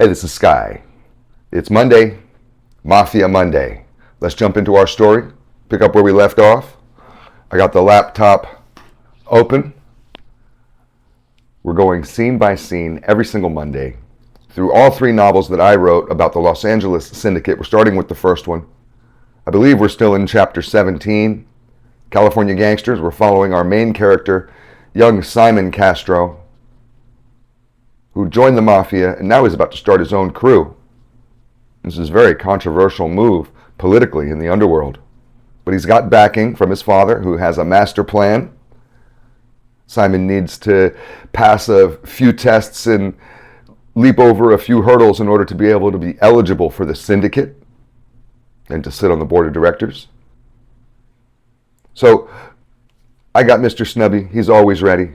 Hey, this is Sky. It's Monday, Mafia Monday. Let's jump into our story, pick up where we left off. I got the laptop open. We're going scene by scene every single Monday through all three novels that I wrote about the Los Angeles Syndicate. We're starting with the first one. I believe we're still in chapter 17, California Gangsters. We're following our main character, young Simon Castro, who joined the mafia and now he's about to start his own crew. This is a very controversial move politically in the underworld. But he's got backing from his father, who has a master plan. Simon needs to pass a few tests and leap over a few hurdles in order to be able to be eligible for the syndicate and to sit on the board of directors. So I got Mr. Snubby. He's always ready.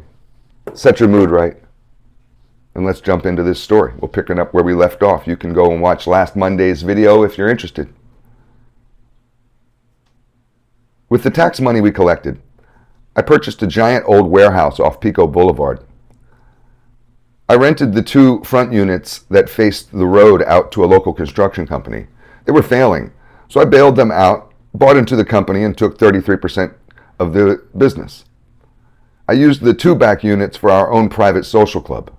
Set your mood right. And let's jump into this story. We're picking up where we left off. You can go and watch last Monday's video if you're interested. With the tax money we collected, I purchased a giant old warehouse off Pico Boulevard. I rented the two front units that faced the road out to a local construction company. They were failing, so I bailed them out, bought into the company, and took 33% of the business. I used the two back units for our own private social club.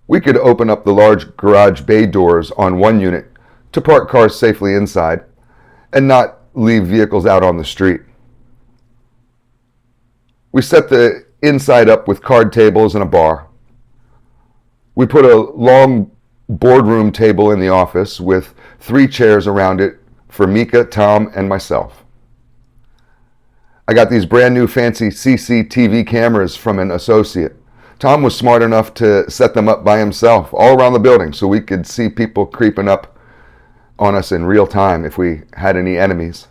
We could open up the large garage bay doors on one unit to park cars safely inside and not leave vehicles out on the street. We set the inside up with card tables and a bar. We put a long boardroom table in the office with 3 chairs around it for Mika, Tom, and myself. I got these brand new fancy CCTV cameras from an associate. Tom was smart enough to set them up by himself all around the building so we could see people creeping up on us in real time if we had any enemies.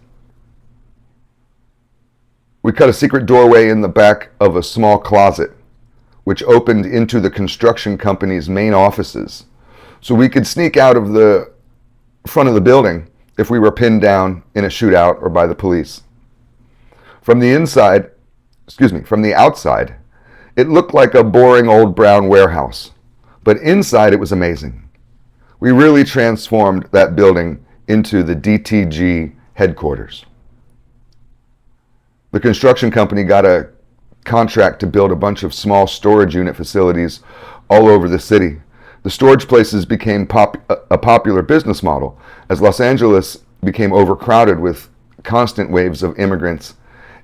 We cut a secret doorway in the back of a small closet, which opened into the construction company's main offices, so we could sneak out of the front of the building if we were pinned down in a shootout or by the police. From the outside, it looked like a boring old brown warehouse, but inside it was amazing. We really transformed that building into the DTG headquarters. The construction company got a contract to build a bunch of small storage unit facilities all over the city. The storage places became a popular business model as Los Angeles became overcrowded with constant waves of immigrants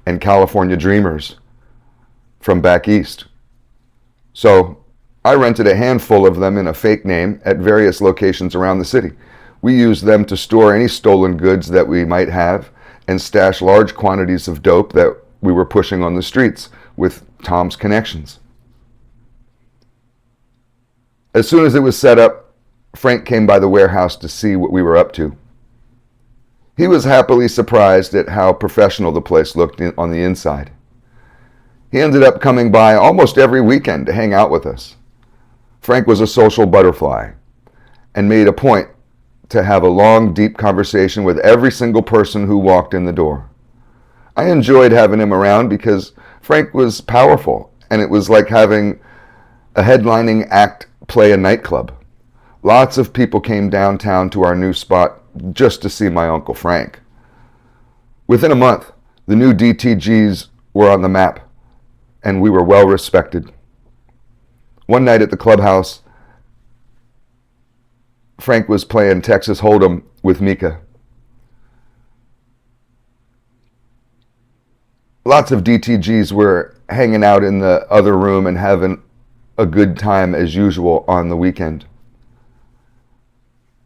and California dreamers from back east. So I rented a handful of them in a fake name at various locations around the city. We used them to store any stolen goods that we might have and stash large quantities of dope that we were pushing on the streets with Tom's connections. As soon as it was set up, Frank came by the warehouse to see what we were up to. He was happily surprised at how professional the place looked on the inside. He ended up coming by almost every weekend to hang out with us. Frank was a social butterfly and made a point to have a long, deep conversation with every single person who walked in the door. I enjoyed having him around because Frank was powerful, and it was like having a headlining act play a nightclub. Lots of people came downtown to our new spot just to see my Uncle Frank. Within a month, the new DTGs were on the map, and we were well respected. One night at the clubhouse, Frank was playing Texas Hold'em with Mika. Lots of DTGs were hanging out in the other room and having a good time as usual on the weekend.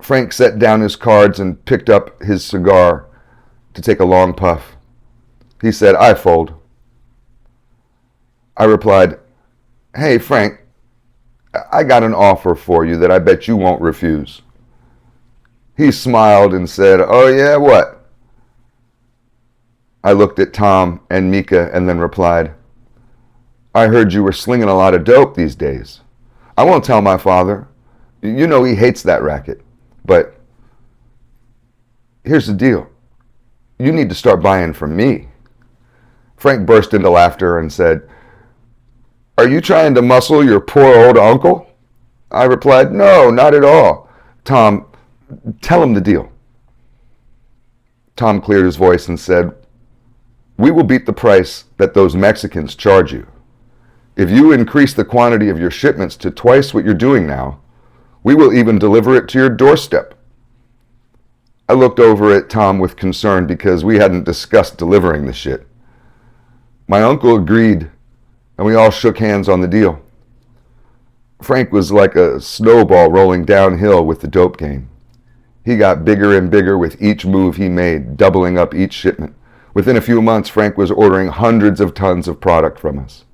Frank set down his cards and picked up his cigar to take a long puff. He said, "I fold." I replied, "Hey, Frank, I got an offer for you that I bet you won't refuse." He smiled and said, "Oh yeah, what?" I looked at Tom and Mika and then replied, "I heard you were slinging a lot of dope these days. I won't tell my father. You know he hates that racket. But here's the deal. You need to start buying from me." Frank burst into laughter and said, "Are you trying to muscle your poor old uncle? I replied, "No, not at all. Tom, tell him the deal." Tom cleared his voice and said, "We will beat the price that those Mexicans charge you. If you increase the quantity of your shipments to twice what you're doing now, we will even deliver it to your doorstep." I looked over at Tom with concern because we hadn't discussed delivering the shit. My uncle agreed, and we all shook hands on the deal. Frank was like a snowball rolling downhill with the dope game. He got bigger and bigger with each move he made, doubling up each shipment. Within a few months, Frank was ordering hundreds of tons of product from us.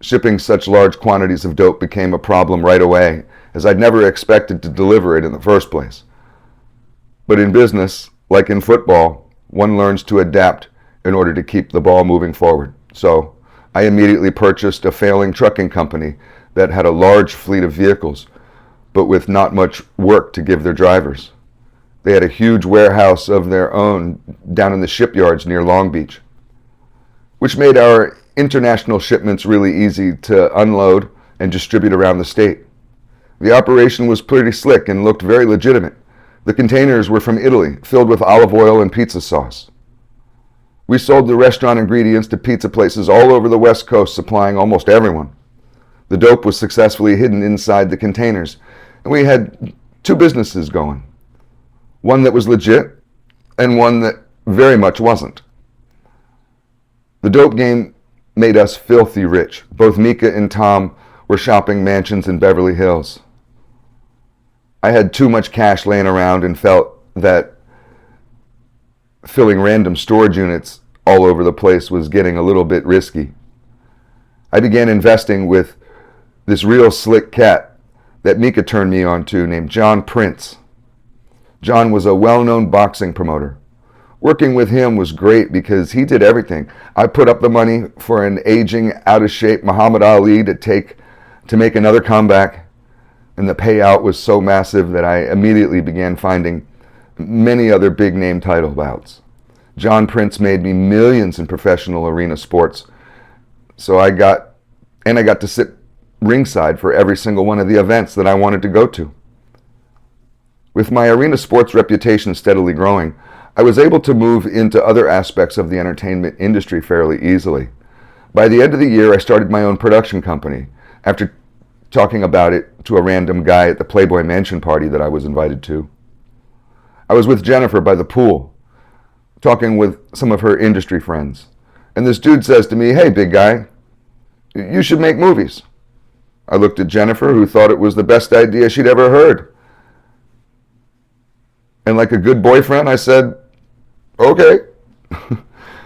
Shipping such large quantities of dope became a problem right away, as I'd never expected to deliver it in the first place. But in business, like in football, one learns to adapt in order to keep the ball moving forward. So I immediately purchased a failing trucking company that had a large fleet of vehicles, but with not much work to give their drivers. They had a huge warehouse of their own down in the shipyards near Long Beach, which made our international shipments really easy to unload and distribute around the state. The operation was pretty slick and looked very legitimate. The containers were from Italy, filled with olive oil and pizza sauce. We sold the restaurant ingredients to pizza places all over the West Coast, supplying almost everyone. The dope was successfully hidden inside the containers, and we had two businesses going. One that was legit, and one that very much wasn't. The dope game made us filthy rich. Both Mika and Tom were shopping mansions in Beverly Hills. I had too much cash laying around and felt that filling random storage units all over the place was getting a little bit risky. I began investing with this real slick cat that Mika turned me on to named John Prince. John was a well-known boxing promoter. Working with him was great because he did everything. I put up the money for an aging, out-of-shape Muhammad Ali to make another comeback, and the payout was so massive that I immediately began finding many other big-name title bouts. John Prince made me millions in professional arena sports, so I got to sit ringside for every single one of the events that I wanted to go to. With my arena sports reputation steadily growing, I was able to move into other aspects of the entertainment industry fairly easily. By the end of the year, I started my own production company after talking about it to a random guy at the Playboy Mansion party that I was invited to. I was with Jennifer by the pool, talking with some of her industry friends. And this dude says to me, "Hey, big guy, you should make movies." I looked at Jennifer, who thought it was the best idea she'd ever heard. And like a good boyfriend, I said, "Okay."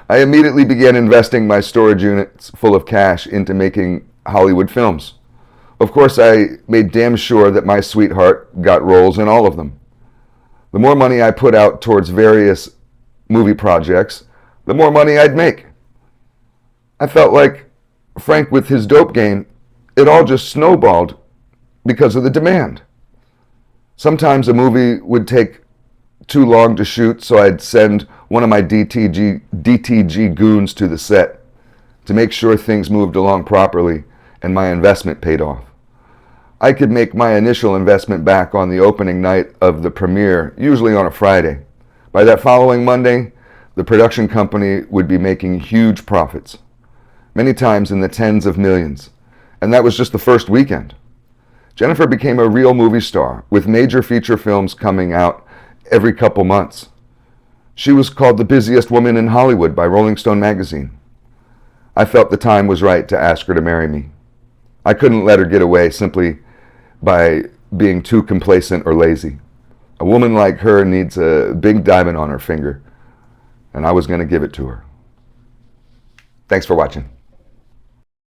I immediately began investing my storage units full of cash into making Hollywood films. Of course, I made damn sure that my sweetheart got roles in all of them. The more money I put out towards various movie projects, the more money I'd make. I felt like Frank with his dope game, it all just snowballed because of the demand. Sometimes a movie would take too long to shoot, so I'd send one of my DTG goons to the set to make sure things moved along properly and my investment paid off. I could make my initial investment back on the opening night of the premiere, usually on a Friday. By that following Monday, the production company would be making huge profits, many times in the tens of millions, and that was just the first weekend. Jennifer became a real movie star, with major feature films coming out every couple months. She was called the busiest woman in Hollywood by Rolling Stone magazine. I felt the time was right to ask her to marry me. I couldn't let her get away simply by being too complacent or lazy. A woman like her needs a big diamond on her finger, and I was going to give it to her. Thanks for watching.